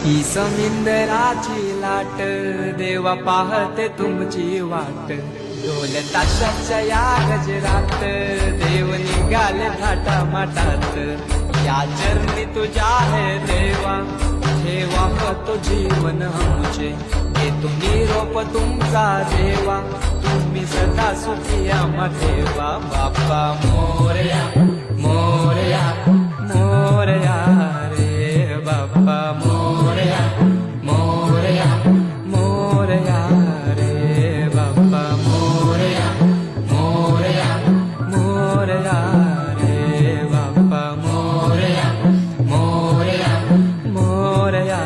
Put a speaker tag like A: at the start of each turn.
A: ही समिंदराची लाट देवा पाहते तुमची वाट ढोल ताशाच्या या गजरात देव निघाले थाटा माटात या चरणी तुझ्या है देवा ठेवा तो जीवन आमचे घेतो निरोप तुमचा देवा तुम्ही सदा सुखी आम्हा ठेवा बाप्पा मोरया मोरया मोरया रे बाप्पा मोरया मोरया मोरया रे बाप्पा मोरया मोरया मोरया रे बाप्पा मोरया मोरया मोरया